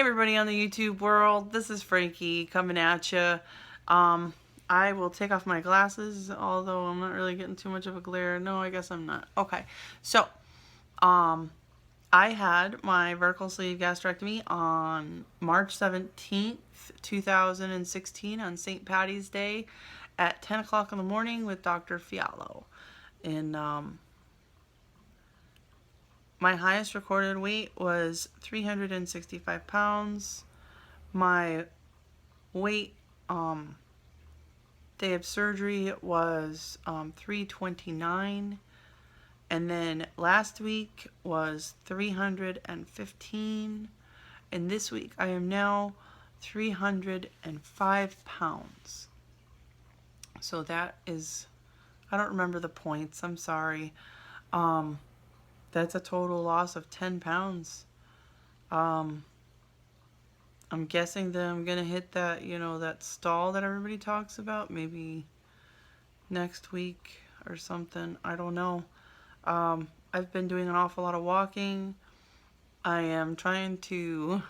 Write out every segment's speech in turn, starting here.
everybody on the YouTube world, this is Frankie coming at you. I will take off my glasses, although I'm not really getting too much of a glare. No, I guess I'm not. Okay, so I had my vertical sleeve gastrectomy on March 17th, 2016 on St. Patty's Day at 10 o'clock in the morning with Dr. Fialo. And my highest recorded weight was 365 pounds. My weight day of surgery was 329. And then last week was 315. And this week I am now 305 pounds. So that is, I don't remember the points, I'm sorry. That's a total loss of 10 pounds. I'm guessing that I'm going to hit that, that stall that everybody talks about, maybe next week or something. I don't know. I've been doing an awful lot of walking. I am trying to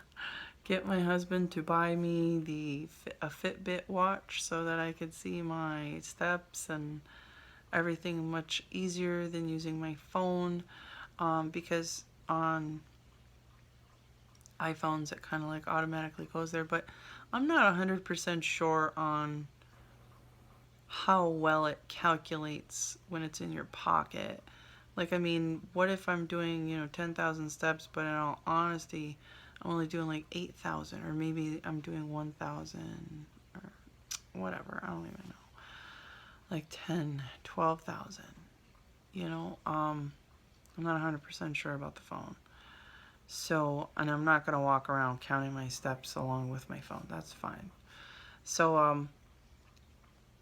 get my husband to buy me a Fitbit watch so that I could see my steps and everything much easier than using my phone, because on iPhones it kind of like automatically goes there, but I'm not 100% sure on how well it calculates when it's in your pocket. Like, I mean, what if I'm doing 10,000 steps, but in all honesty I'm only doing like 8,000, or maybe I'm doing 1,000 or whatever, I don't even know, like 10, 12,000, I'm not 100% sure about the phone. So, and I'm not going to walk around counting my steps along with my phone. That's fine. So,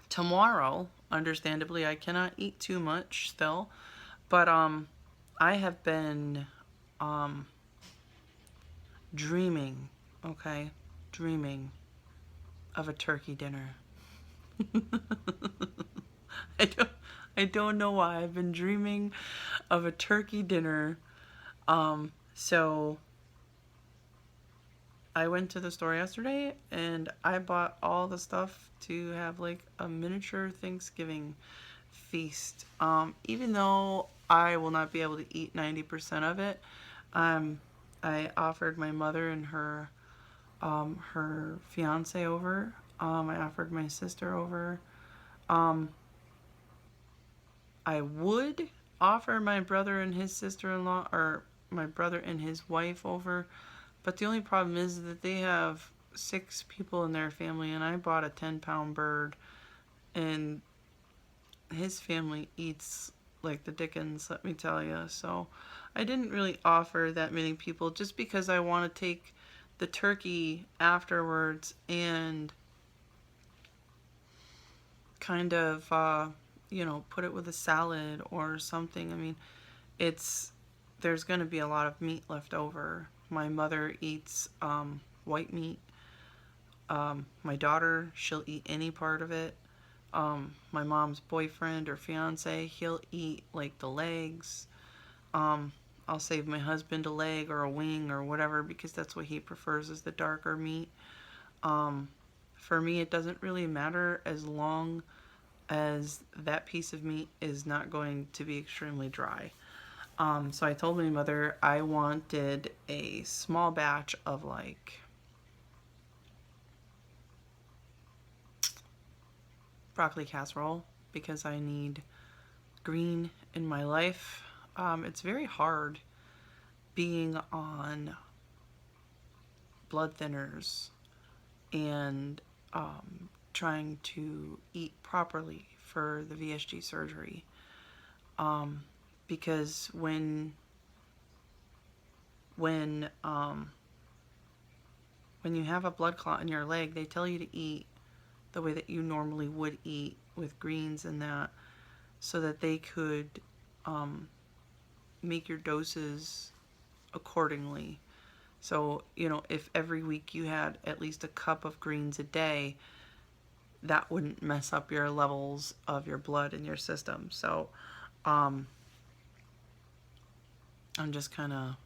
tomorrow, understandably, I cannot eat too much still. But, I have been, dreaming, okay? Dreaming of a turkey dinner. I don't know why. I've been dreaming of a turkey dinner. So I went to the store yesterday and I bought all the stuff to have like a miniature Thanksgiving feast. Even though I will not be able to eat 90% of it, I offered my mother and her fiance over. I offered my sister over. I would offer my brother and his sister-in-law, or my brother and his wife over, but the only problem is that they have 6 people in their family, and I bought a 10-pound bird, and his family eats like the dickens, let me tell you. So I didn't really offer that many people, just because I want to take the turkey afterwards and kind of put it with a salad or something. I mean, there's going to be a lot of meat left over. My mother eats white meat. My daughter, she'll eat any part of it. My mom's boyfriend or fiance, he'll eat like the legs. I'll save my husband a leg or a wing or whatever, because that's what he prefers, is the darker meat. For me, it doesn't really matter as long as that piece of meat is not going to be extremely dry. So I told my mother I wanted a small batch of like broccoli casserole, because I need green in my life. It's very hard being on blood thinners and trying to eat properly for the VSG surgery, because when you have a blood clot in your leg, they tell you to eat the way that you normally would eat, with greens and that, so that they could make your doses accordingly. So, if every week you had at least a cup of greens a day, that wouldn't mess up your levels of your blood in your system. So, I'm just kind of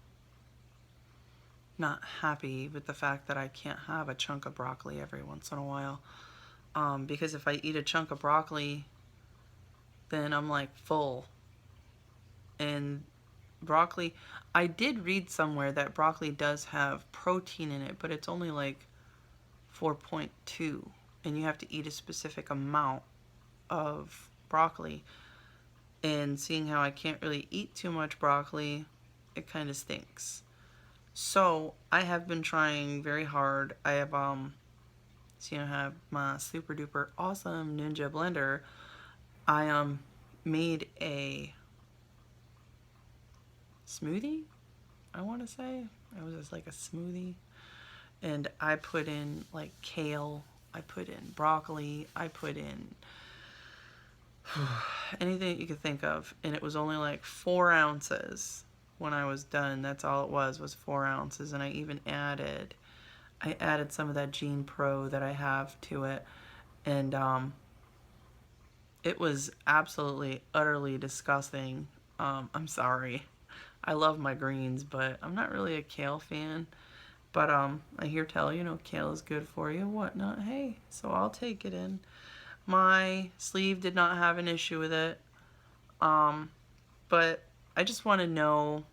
not happy with the fact that I can't have a chunk of broccoli every once in a while. Because if I eat a chunk of broccoli, then I'm like full. And broccoli, I did read somewhere that broccoli does have protein in it, but it's only like 4.2, and you have to eat a specific amount of broccoli. And seeing how I can't really eat too much broccoli, it kind of stinks. So I have been trying very hard. I have so I have my super duper awesome Ninja blender. I made a smoothie, I want to say. It was just like a smoothie. And I put in like kale, I put in broccoli, I put in anything you could think of. And it was only like 4 ounces when I was done. That's all it was 4 ounces. And I added some of that Gene Pro that I have to it. And it was absolutely, utterly disgusting. I'm sorry. I love my greens, but I'm not really a kale fan. But I hear tell, kale is good for you, whatnot. Hey, so I'll take it in. My sleeve did not have an issue with it. But I just want to know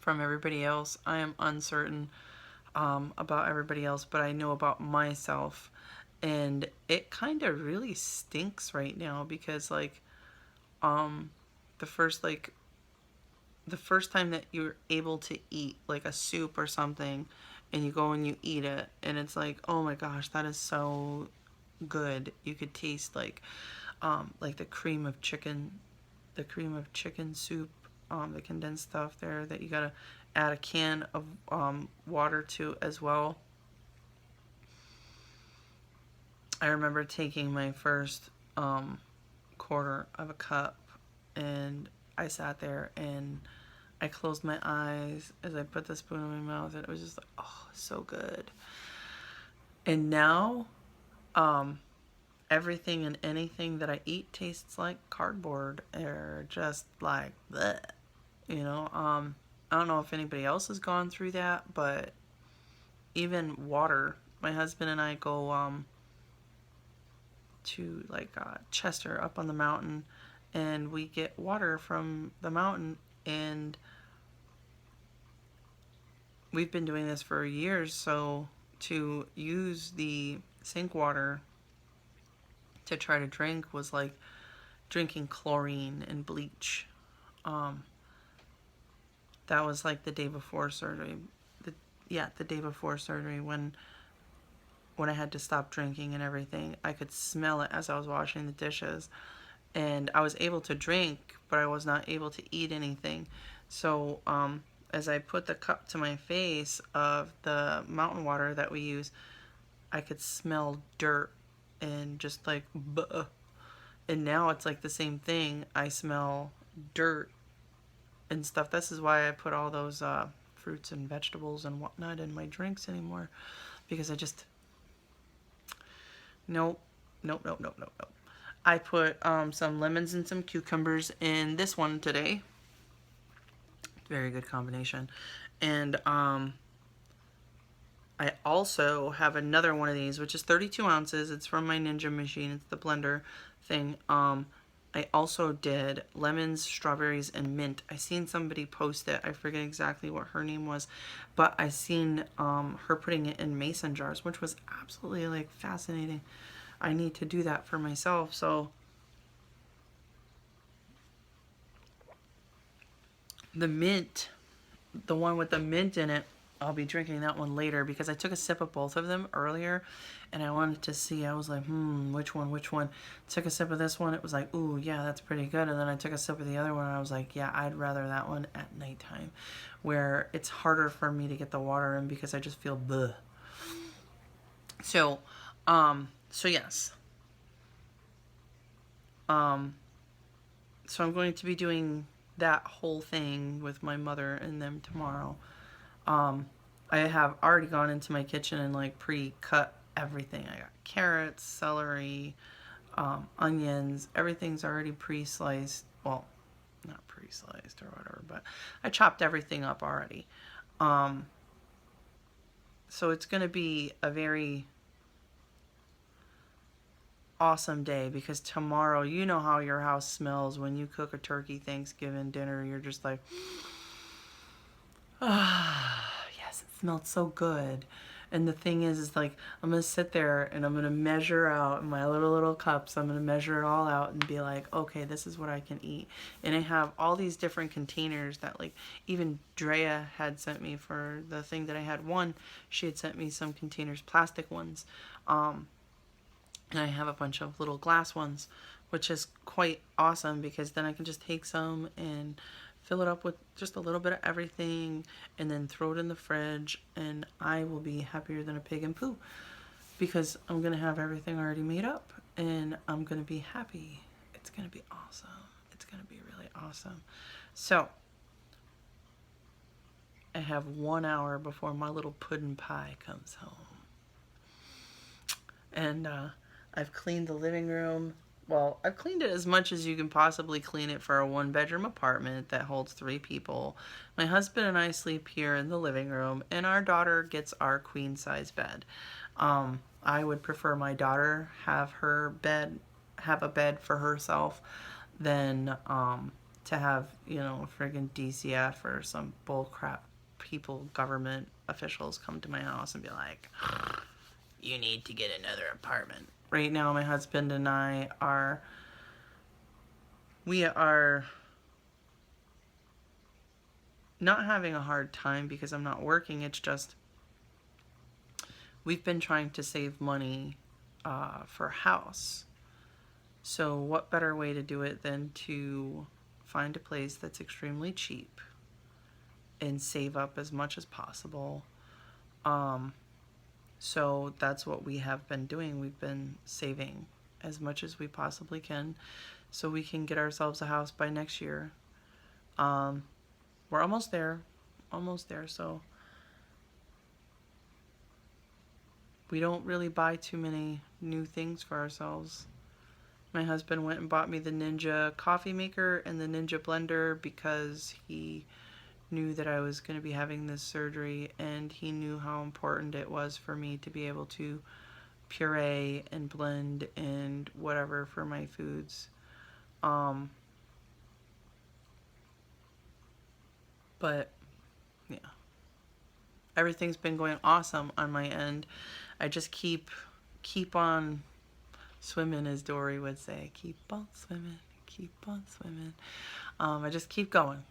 from everybody else. I am uncertain about everybody else, but I know about myself. And it kind of really stinks right now because um, the first the first time that you're able to eat like a soup or something, and you go and you eat it, and it's like, oh my gosh, that is so good. You could taste like the cream of chicken soup, the condensed stuff there that you gotta add a can of water to as well. I remember taking my first quarter of a cup, and I sat there and I closed my eyes as I put the spoon in my mouth, and it was just like, oh, so good. And now, everything and anything that I eat tastes like cardboard, or just like bleh. I don't know if anybody else has gone through that, but even water. My husband and I go to Chester up on the mountain, and we get water from the mountain, and we've been doing this for years. So to use the sink water to try to drink was like drinking chlorine and bleach. That was like the day before surgery. The day before surgery, when I had to stop drinking and everything. I could smell it as I was washing the dishes. And I was able to drink, but I was not able to eat anything. So as I put the cup to my face of the mountain water that we use, I could smell dirt and just like, bleh. And now it's like the same thing. I smell dirt and stuff. This is why I put all those fruits and vegetables and whatnot in my drinks anymore. Because I just, nope. I put some lemons and some cucumbers in this one today. Very good combination. And I also have another one of these, which is 32 ounces. It's from my Ninja machine. It's the blender thing. I also did lemons, strawberries, and mint. I seen somebody post it. I forget exactly what her name was, but I seen her putting it in mason jars, which was absolutely like fascinating. I need to do that for myself. So the mint, the one with the mint in it, I'll be drinking that one later because I took a sip of both of them earlier and I wanted to see. I was like, which one? Took a sip of this one. It was like, ooh, yeah, that's pretty good. And then I took a sip of the other one and I was like, yeah, I'd rather that one at nighttime, where it's harder for me to get the water in because I just feel bleh. So, yes. So I'm going to be doing that whole thing with my mother and them tomorrow. I have already gone into my kitchen and like pre-cut everything. I got carrots, celery, onions. Everything's already pre-sliced. Well, not pre-sliced or whatever, but I chopped everything up already. So it's going to be a very awesome day because tomorrow, you know how your house smells when you cook a turkey Thanksgiving dinner. You're just like, ah, yes, it smelled so good. And the thing is like, I'm going to sit there and I'm going to measure out in my little cups. I'm going to measure it all out and be like, okay, this is what I can eat. And I have all these different containers that, like, even Drea had sent me for the thing that I had won. She had sent me some containers, plastic ones. And I have a bunch of little glass ones, which is quite awesome because then I can just take some and fill it up with just a little bit of everything and then throw it in the fridge, and I will be happier than a pig in poo because I'm going to have everything already made up and I'm going to be happy. It's going to be awesome. It's going to be really awesome. So I have 1 hour before my little pudding pie comes home. And I've cleaned the living room. Well, I've cleaned it as much as you can possibly clean it for a one-bedroom apartment that holds 3 people. My husband and I sleep here in the living room, and our daughter gets our queen-size bed. I would prefer my daughter have a bed for herself than to have, a friggin' DCF or some bullcrap people, government officials come to my house and be like, you need to get another apartment. Right now, my husband and I we are not having a hard time because I'm not working. It's just we've been trying to save money for a house. So what better way to do it than to find a place that's extremely cheap and save up as much as possible. So that's what we have been doing. We've been saving as much as we possibly can so we can get ourselves a house by next year. We're almost there. So we don't really buy too many new things for ourselves. My husband went and bought me the Ninja coffee maker and the Ninja blender because he knew that I was going to be having this surgery, and he knew how important it was for me to be able to puree and blend and whatever for my foods. But yeah, everything's been going awesome on my end. I just keep on swimming, as Dory would say. Keep on swimming, keep on swimming. I just keep going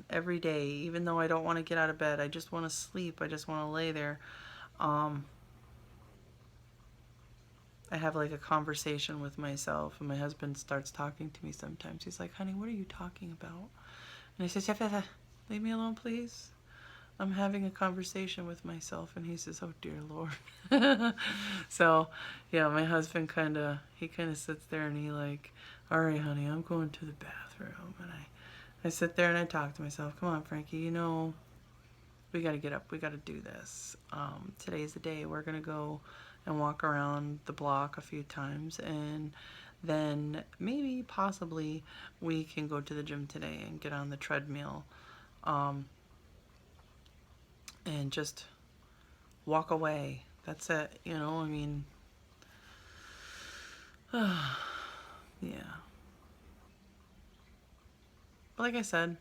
every day, even though I don't want to get out of bed. I just want to sleep. I just want to lay there. I have like a conversation with myself, and my husband starts talking to me sometimes. He's like, honey, what are you talking about? And I says, yeah, leave me alone, please. I'm having a conversation with myself. And he says, oh dear Lord. So yeah, my husband kind of sits there and he like, all right, honey, I'm going to the bathroom. And I sit there and I talk to myself. Come on, Frankie, we got to get up. We got to do this. Today's the day. We're going to go and walk around the block a few times. And then maybe, possibly, we can go to the gym today and get on the treadmill. And just walk away. That's it. Yeah. But like I said,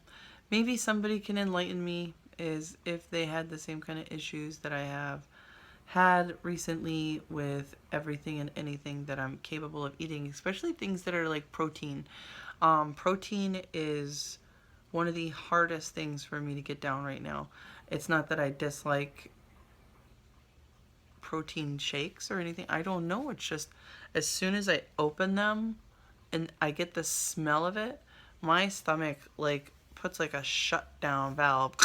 maybe somebody can enlighten me is if they had the same kind of issues that I have had recently with everything and anything that I'm capable of eating, especially things that are like protein. Protein is one of the hardest things for me to get down right now. It's not that I dislike protein shakes or anything. I don't know. It's just as soon as I open them and I get the smell of it, my stomach like puts like a shutdown valve.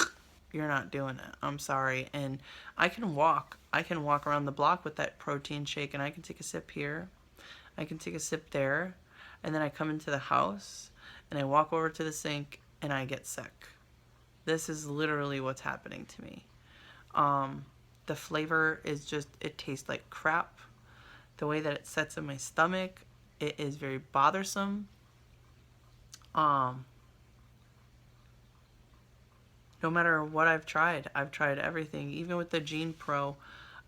You're not doing it. I'm sorry. And I can walk around the block with that protein shake, and I can take a sip here. I can take a sip there. And then I come into the house and I walk over to the sink and I get sick. This is literally what's happening to me. The flavor is just, it tastes like crap. The way that it sets in my stomach, it is very bothersome. No matter what I've tried everything. Even with the Gene Pro,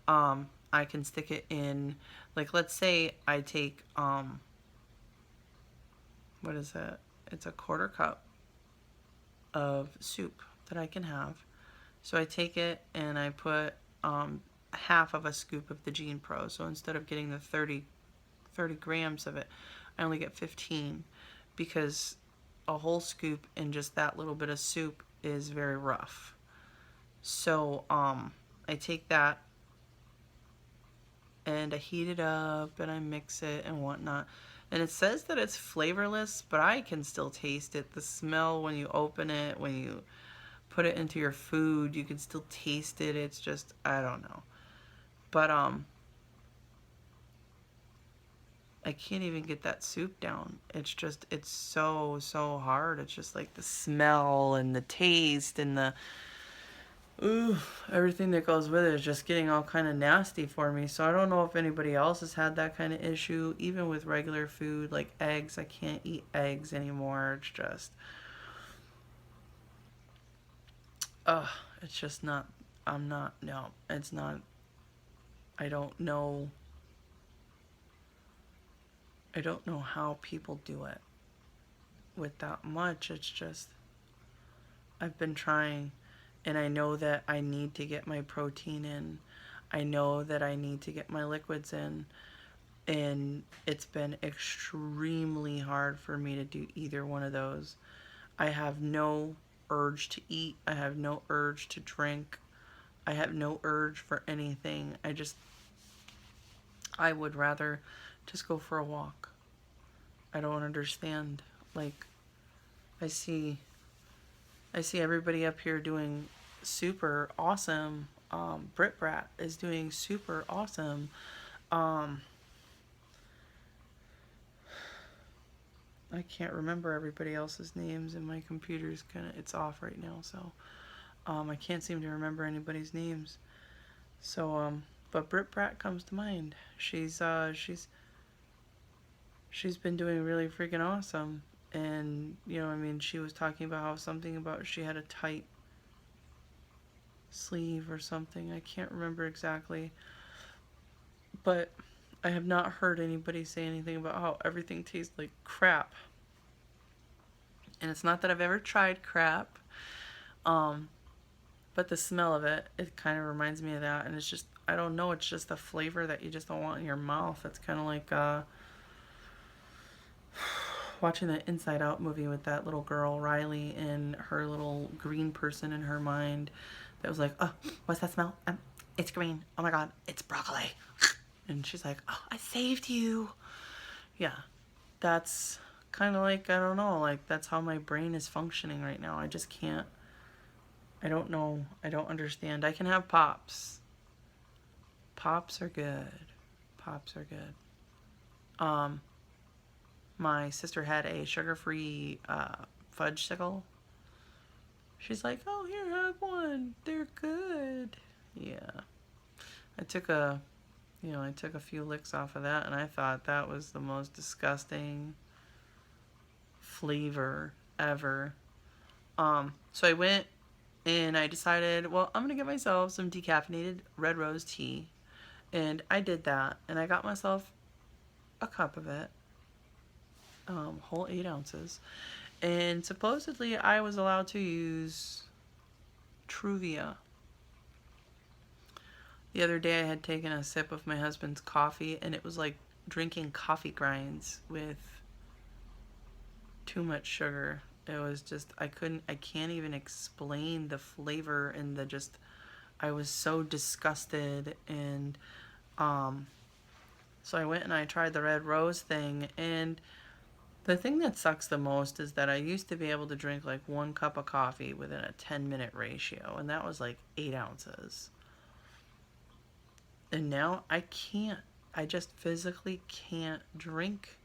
I can stick it in, like, let's say I take, what is it? It's a quarter cup of soup that I can have. So I take it and I put half of a scoop of the Gene Pro. So instead of getting the 30 grams of it, I only get 15, because a whole scoop in just that little bit of soup is very rough. So I take that and I heat it up and I mix it and whatnot. And it says that it's flavorless, but I can still taste it. The smell when you open it, when you put it into your food, you can still taste it. It's just, I don't know. But I can't even get that soup down. It's just, it's so hard. It's just like the smell and the taste and the, ooh, everything that goes with it is just getting all kind of nasty for me. So I don't know if anybody else has had that kind of issue. Even with regular food like eggs, I can't eat eggs anymore. It's just, ugh, it's just not, I'm not, no, it's not, I don't know. I don't know how people do it with that much. It's just, I've been trying, and I know that I need to get my protein in. I know that I need to get my liquids in, and it's been extremely hard for me to do either one of those. I have no urge to eat. I have no urge to drink. I have no urge for anything. I would rather just go for a walk. I don't understand. Like, I see I see everybody up here doing super awesome. Brit Brat is doing super awesome. Um, I can't remember everybody else's names, and my computer's it's off right now, so I can't seem to remember anybody's names. So but Brit Brat comes to mind. She's been doing really freaking awesome, and I mean, she was talking about how something about she had a tight sleeve or something. I can't remember exactly, but I have not heard anybody say anything about how everything tastes like crap. And it's not that I've ever tried crap, um, but the smell of it kind of reminds me of that. And it's just, I don't know, it's just a flavor that you just don't want in your mouth. It's kind of like watching the Inside Out movie with that little girl, Riley, and her little green person in her mind that was like, oh, what's that smell? It's green. Oh my God, it's broccoli. And she's like, oh, I saved you. Yeah, that's kind of like, I don't know, like that's how my brain is functioning right now. I just can't, I don't know, I don't understand. I can have pops. Pops are good. Pops are good. My sister had a sugar-free fudge-sicle. She's like, oh, here, have one. They're good. Yeah. I took a I took a few licks off of that, and I thought that was the most disgusting flavor ever. So I went and I decided, well, I'm gonna get myself some decaffeinated red rose tea, and I did that, and I got myself a cup of it, whole 8 ounces, and supposedly I was allowed to use Truvia. The other day I had taken a sip of my husband's coffee, and it was like drinking coffee grinds with too much sugar. It was just, I can't even explain the flavor and the just, I was so disgusted. And so I went and I tried the red rose thing, and the thing that sucks the most is that I used to be able to drink like 1 cup of coffee within a 10-minute ratio, and that was like 8 ounces. And now I can't. I just physically can't drink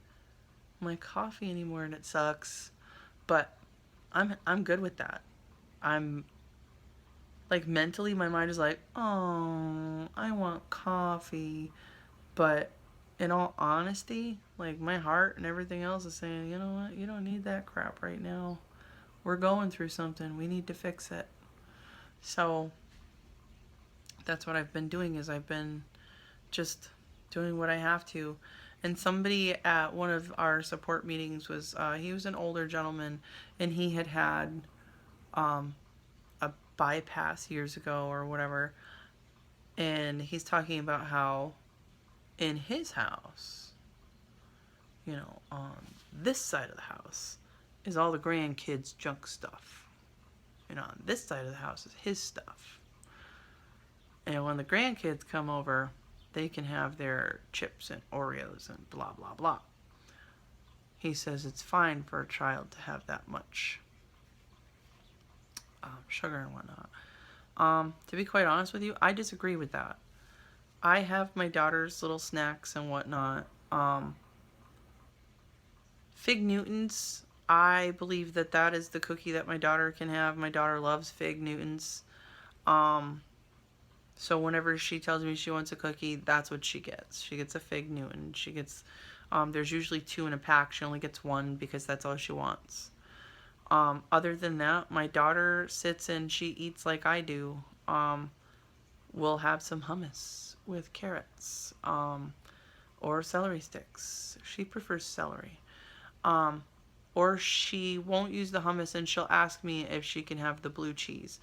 my coffee anymore, and it sucks. But I'm good with that. I'm like, mentally my mind is like, "Oh, I want coffee." But in all honesty, like, my heart and everything else is saying, "You know what? You don't need that crap right now. We're going through something. We need to fix it." So that's what I've been doing, is I've been just doing what I have to. And somebody at one of our support meetings was, he was an older gentleman, and he had had um, a bypass years ago or whatever. And he's talking about how in his house, on this side of the house is all the grandkids' junk stuff. On this side of the house is his stuff. And when the grandkids come over, they can have their chips and Oreos and blah, blah, blah. He says it's fine for a child to have that much sugar and whatnot. To be quite honest with you, I disagree with that. I have my daughter's little snacks and whatnot. Fig Newtons, I believe that that is the cookie that my daughter can have. My daughter loves Fig Newtons. So whenever she tells me she wants a cookie, that's what she gets. She gets a Fig Newton. She gets, there's usually 2 in a pack. She only gets 1 because that's all she wants. Other than that, my daughter sits and she eats like I do. We'll have some hummus with carrots, or celery sticks. She prefers celery. Or she won't use the hummus and she'll ask me if she can have the blue cheese.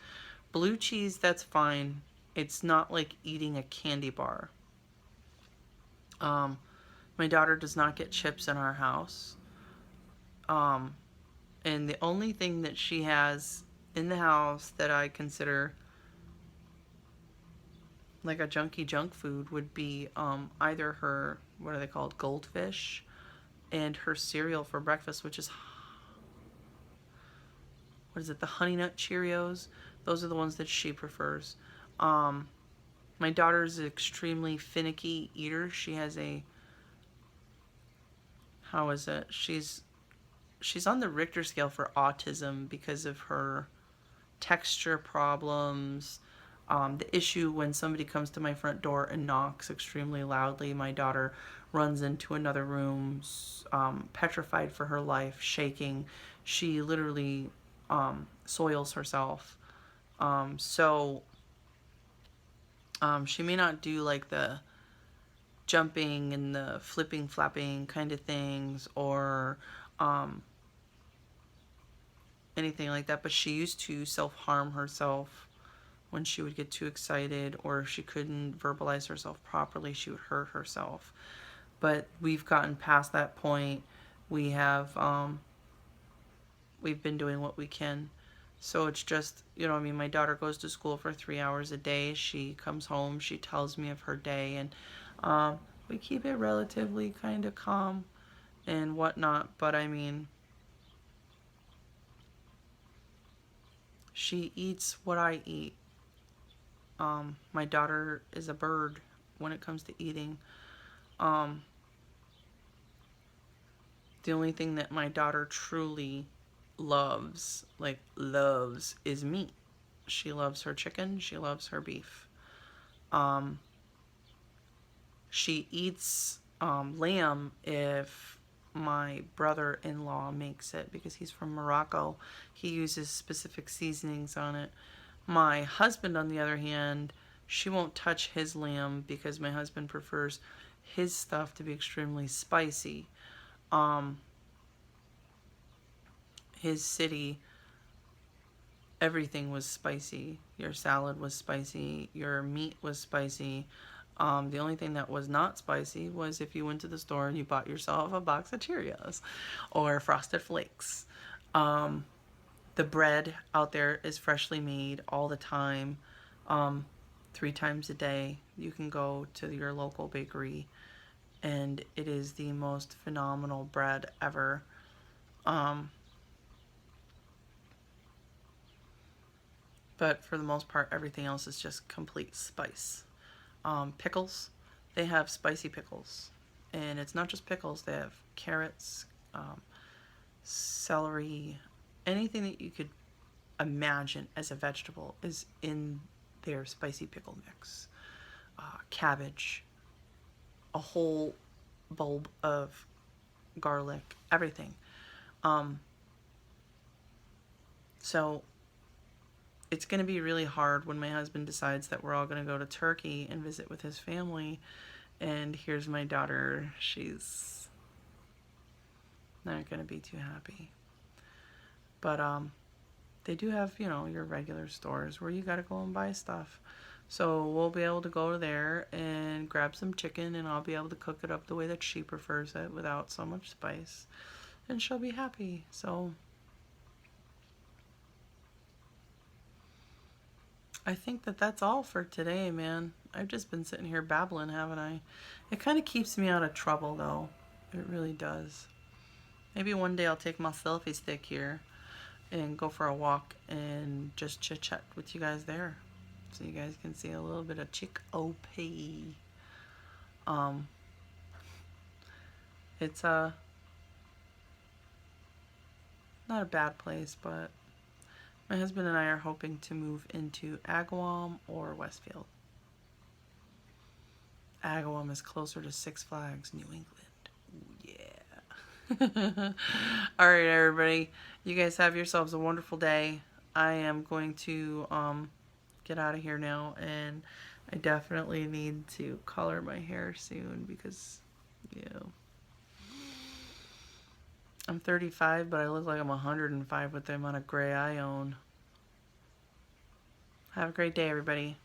Blue cheese, that's fine. It's not like eating a candy bar. My daughter does not get chips in our house. And the only thing that she has in the house that I consider like a junky junk food would be either her, what are they called, goldfish, and her cereal for breakfast, which is, what is it, the Honey Nut Cheerios. Those are the ones that she prefers. My daughter is an extremely finicky eater. She has a, how is it? She's on the Richter scale for autism because of her texture problems. The issue when somebody comes to my front door and knocks extremely loudly, my daughter runs into another room, petrified for her life, shaking. She literally soils herself. So she may not do like the jumping and the flipping, flapping kind of things, or anything like that, but she used to self-harm herself when she would get too excited, or if she couldn't verbalize herself properly, she would hurt herself. But we've gotten past that point. We have we've been doing what we can. So it's just, my daughter goes to school for 3 hours a day. She comes home, she tells me of her day, and we keep it relatively kind of calm and whatnot. But she eats what I eat. My daughter is a bird when it comes to eating. The only thing that my daughter truly loves, is meat. She loves her chicken. She loves her beef. She eats lamb if my brother-in-law makes it, because he's from Morocco. He uses specific seasonings on it. My husband, on the other hand, she won't touch his lamb because my husband prefers his stuff to be extremely spicy. His city, everything was spicy. Your salad was spicy. Your meat was spicy. The only thing that was not spicy was if you went to the store and you bought yourself a box of Cheerios or Frosted Flakes. The bread out there is freshly made all the time. 3 times a day you can go to your local bakery and it is the most phenomenal bread ever. But for the most part, everything else is just complete spice. Pickles, they have spicy pickles. And it's not just pickles, they have carrots, celery, anything that you could imagine as a vegetable is in their spicy pickle mix. Cabbage, a whole bulb of garlic, everything. So it's going to be really hard when my husband decides that we're all going to go to Turkey and visit with his family. And here's my daughter. She's not going to be too happy. But they do have, your regular stores where you got to go and buy stuff. So we'll be able to go there and grab some chicken, and I'll be able to cook it up the way that she prefers it without so much spice. And she'll be happy. So I think that that's all for today, man. I've just been sitting here babbling, haven't I? It kind of keeps me out of trouble, though. It really does. Maybe one day I'll take my selfie stick here and go for a walk and just chit chat with you guys there, so you guys can see a little bit of Chick OP. Um, it's not a bad place, but my husband and I are hoping to move into Agawam or Westfield. Agawam is closer to Six Flags, New England. Ooh, yeah. All right, everybody. You guys have yourselves a wonderful day. I am going to get out of here now, and I definitely need to color my hair soon because, I'm 35, but I look like I'm 105 with the amount of gray I own. Have a great day, everybody.